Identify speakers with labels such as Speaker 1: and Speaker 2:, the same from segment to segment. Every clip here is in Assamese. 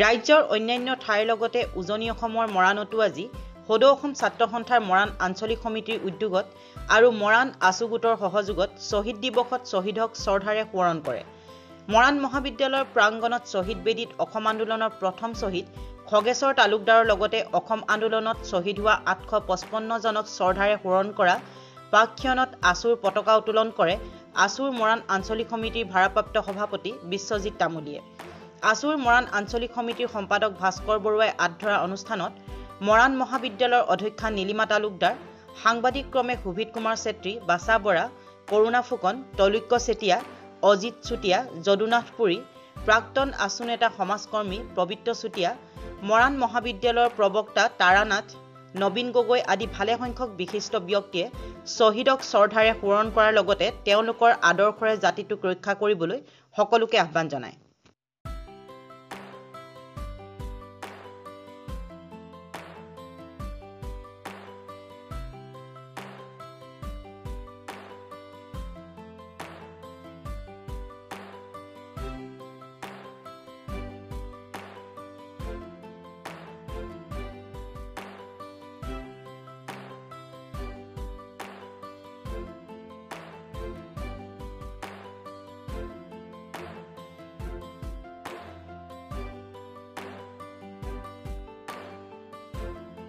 Speaker 1: ৰাজ্যৰ অন্যান্য ঠাইৰ লগতে উজনি অসমৰ মৰাণতো আজি সদৌ অসম ছাত্ৰ সন্থাৰ মৰাণ আঞ্চলিক সমিতিৰ উদ্যোগত আৰু মৰাণ আছু গোটৰ সহযোগত শ্বহীদ দিৱসত শ্বহীদক শ্ৰদ্ধাৰে সোঁৱৰণ কৰে। মৰাণ মহাবিদ্যালয়ৰ প্ৰাংগণত শ্বহীদ বেদীত অসম আন্দোলনৰ প্ৰথম শ্বহীদ খগেশ্বৰ তালুকদাৰৰ লগতে অসম আন্দোলনত শ্বহীদ হোৱা 855 জনক শ্ৰদ্ধাৰে সোঁৱৰণ কৰা পাকক্ষণত আছুৰ পতাকা উত্তোলন কৰে আছুৰ মৰাণ আঞ্চলিক সমিতিৰ ভাৰপ্ৰাপ্ত সভাপতি বিশ্বজিৎ তামুলীয়ে। আছুৰ মৰাণ আঞ্চলিক সমিতিৰ সম্পাদক ভাস্কৰ বৰুৱাই আধৰা অনুষ্ঠানত মৰাণ মহাবিদ্যালয়ৰ অধ্যক্ষা নীলিমা তালুকদাৰ, সাংবাদিক ক্ৰমে সুভিত কুমাৰ চেত্ৰী, বাছা বৰা, কৰুণা ফুকন, তৈলুক্য চেতিয়া, অজিত চুতীয়া, যদুনাথ পুৰী, প্ৰাক্তন আছু নেতা সমাজকৰ্মী পবিত্ৰ চুতীয়া, মৰাণ মহাবিদ্যালয়ৰ প্ৰবক্তা তাৰানাথ, নবীন গগৈ আদি ভালেসংখ্যক বিশিষ্ট ব্যক্তিয়ে শ্বহীদক শ্ৰদ্ধাৰে সোঁৱৰণ কৰাৰ লগতে তেওঁলোকৰ আদৰ্শৰে জাতিটোক ৰক্ষা কৰিবলৈ সকলোকে আহ্বান জনায়।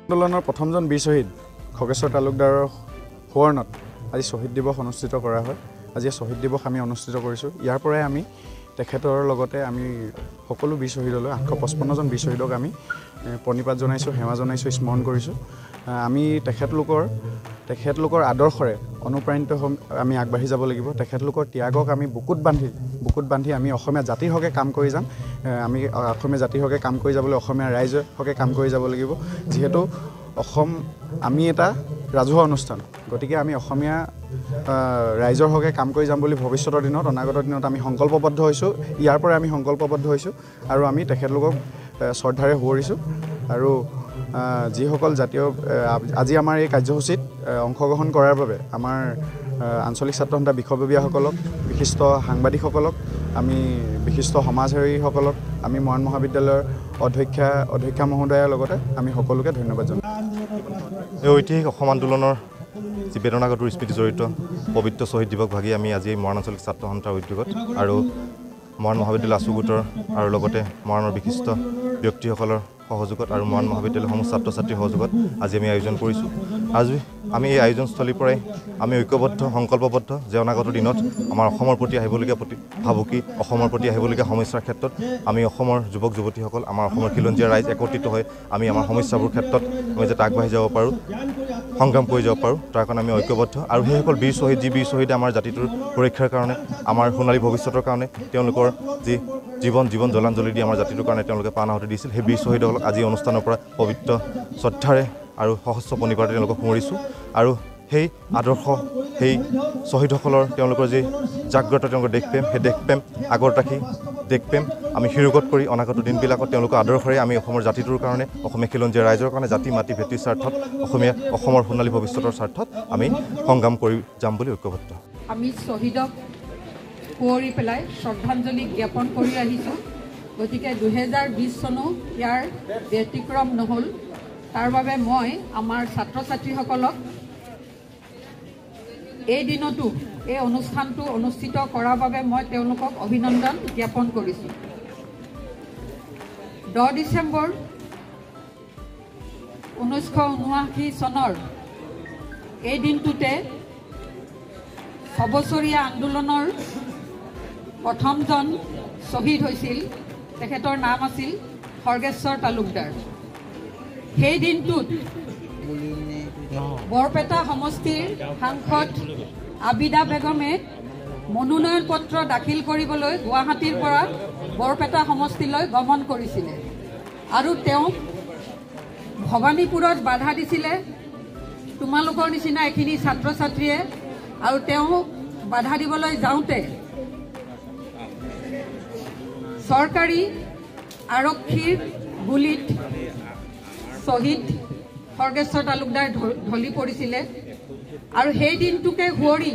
Speaker 2: আন্দোলনৰ প্ৰথমজন বীৰ শ্বহীদ খগেশ্বৰ তালুকদাৰৰ সোঁৱৰণত আজি শ্বহীদ দিৱস অনুষ্ঠিত কৰা হয়। আজি শ্বহীদ দিৱস আমি অনুষ্ঠিত কৰিছোঁ। ইয়াৰ পৰাই আমি তেখেতৰ লগতে আমি সকলো বীৰ শ্বহীদলৈ 855 জন বীৰ শ্বহীদক আমি প্ৰণিপাত জনাইছোঁ, সেৱা জনাইছোঁ, স্মৰণ কৰিছোঁ। আমি তেখেতলোকৰ আদৰ্শৰে অনুপ্ৰাণিত আমি আগবাঢ়ি যাব লাগিব। তেখেতলোকৰ ত্যাগক আমি বুকুত বান্ধি আমি অসমীয়া জাতিৰ হকে কাম কৰি যাম। আমি অসমীয়া জাতিৰ হকে কাম কৰি যাবলৈ অসমীয়া ৰাইজৰ হকে কাম কৰি যাব লাগিব। যিহেতু আমি এটা ৰাজহুৱা অনুষ্ঠান, গতিকে আমি অসমীয়া ৰাইজৰ হকে কাম কৰি যাম বুলি ভৱিষ্যতৰ দিনত, অনাগত দিনত আমি সংকল্পবদ্ধ হৈছোঁ। ইয়াৰ পৰাই আমি সংকল্পবদ্ধ হৈছোঁ আৰু আমি তেখেতলোকক শ্ৰদ্ধাৰে সোঁৱৰিছোঁ। আৰু যিসকল আজি আমাৰ এই কাৰ্যসূচীত অংশগ্ৰহণ কৰাৰ বাবে আমাৰ আঞ্চলিক ছাত্ৰ সন্থাৰ বিষয়ববীয়াসকলক, বিশিষ্ট সাংবাদিকসকলক, আমি বিশিষ্ট সমাজসেৱীসকলক, আমি মৰাণ মহাবিদ্যালয়ৰ অধ্যক্ষা মহোদয়াৰ লগতে আমি সকলোকে ধন্যবাদ জনাওঁ।
Speaker 3: এই ঐতিহাসিক অসম আন্দোলনৰ যি বেদনাগত স্মৃতি জড়িত পবিত্ৰ শ্বহীদ দিৱস ভাগি আমি আজি মৰাণ আঞ্চলিক ছাত্ৰ সন্থাৰ উদ্যোগত আৰু মৰাণ মহাবিদ্যালয় আছু গোটৰ আৰু লগতে মৰাণৰ বিশিষ্ট ব্যক্তিসকলৰ সহযোগত আৰু মৰাণ মহাবিদ্যালয়ৰ সমূহ ছাত্ৰ ছাত্ৰীৰ সহযোগত আজি আমি আয়োজন কৰিছোঁ। আজি আমি এই আয়োজনস্থলীৰ পৰাই আমি ঐক্যবদ্ধ, সংকল্পবদ্ধ যে অনাগত দিনত আমাৰ অসমৰ প্ৰতি আহিবলগীয়া ভাবুকি, অসমৰ প্ৰতি আহিবলগীয়া সমস্যাৰ ক্ষেত্ৰত আমি অসমৰ যুৱক যুৱতীসকল, আমাৰ অসমৰ খিলঞ্জীয়া ৰাইজ একত্ৰিত হৈ আমি আমাৰ সমস্যাবোৰ ক্ষেত্ৰত আমি যাতে আগবাঢ়ি যাব পাৰোঁ, সংগ্ৰাম কৰি যাব পাৰোঁ, তাৰ কাৰণে আমি ঐক্যবদ্ধ। আৰু সেইসকল বীৰ শ্বহীদে আমাৰ জাতিটোৰ সুৰক্ষাৰ কাৰণে, আমাৰ সোণালী ভৱিষ্যতৰ কাৰণে তেওঁলোকৰ যি জীবন জলাঞ্জলি দি আমাৰ জাতিটোৰ কাৰণে তেওঁলোকে প্ৰাণ আহুতি দিছিল, সেই বীৰ শ্বহীদসকলক আজি অনুষ্ঠানৰ পৰা পবিত্ৰ শ্ৰদ্ধাৰে আৰু সহস্ৰ প্ৰণিপাতেৰে তেওঁলোকক সোঁৱৰিছোঁ। আৰু সেই আদৰ্শ, সেই শ্বহীদসকলৰ তেওঁলোকৰ যি জাগ্ৰত তেওঁলোকৰ দেশপ্ৰেম, সেই দেশপ্ৰেম আগত ৰাখি দেশপ্ৰেম আমি শিৰোগত কৰি অনাগত দিনবিলাকত তেওঁলোকৰ আদৰ্শৰে আমি অসমৰ জাতিটোৰ কাৰণে, অসমীয়া খিলঞ্জীয়া ৰাইজৰ কাৰণে, জাতি মাতি ভেটিৰ স্বাৰ্থত, অসমৰ সোণালী ভৱিষ্যতৰ স্বাৰ্থত আমি সংগ্ৰাম কৰি যাম বুলি ঐক্যবদ্ধ।
Speaker 4: আমি শ্বহীদক সোঁৱৰি পেলাই শ্ৰদ্ধাঞ্জলি জ্ঞাপন কৰি আহিছোঁ। গতিকে 2020 চনো ইয়াৰ ব্যতিক্ৰম নহ'ল। তাৰ বাবে মই আমাৰ ছাত্ৰ ছাত্ৰীসকলক এই দিনতো এই অনুষ্ঠানটো অনুষ্ঠিত কৰাৰ বাবে মই তেওঁলোকক অভিনন্দন জ্ঞাপন কৰিছোঁ। 10 ডিচেম্বৰ 1979 চনৰ এই দিনটোতে 6 বছৰীয়া আন্দোলনৰ প্ৰথমজন শ্বহীদ হৈছিল। তেখেতৰ নাম আছিল খগেশ্বৰ তালুকদাৰ। সেই দিনটোত বৰপেটা সমষ্টিৰ সাংসদ আবিদা বেগমে মনোনয়ন পত্ৰ দাখিল কৰিবলৈ গুৱাহাটীৰ পৰা বৰপেটা সমষ্টিলৈ গমন কৰিছিলে আৰু তেওঁ ভৱানীপুৰত বাধা দিছিলে তোমালোকৰ নিচিনা এখিনি ছাত্ৰ ছাত্ৰীয়ে। আৰু তেওঁ বাধা দিবলৈ যাওঁতে চৰকাৰী আৰক্ষীৰ গুলিত শ্বহীদ খগেশ্বৰ তালুকদাৰ ঢলি পৰিছিলে। আৰু সেই দিনটোকে সোঁৱৰি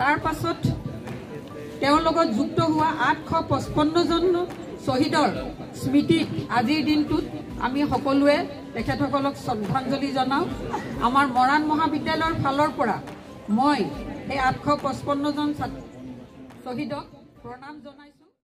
Speaker 4: তাৰ পাছত তেওঁৰ লগত যুক্ত হোৱা 855জন শ্বহীদৰ স্মৃতিত আজিৰ দিনটোত আমি সকলোৱে তেখেতসকলক শ্ৰদ্ধাঞ্জলি জনাওঁ। আমাৰ মৰাণ মহাবিদ্যালয়ৰ ফালৰ পৰা মই সেই 855জন শ্বহীদক প্ৰণাম জনাইছোঁ।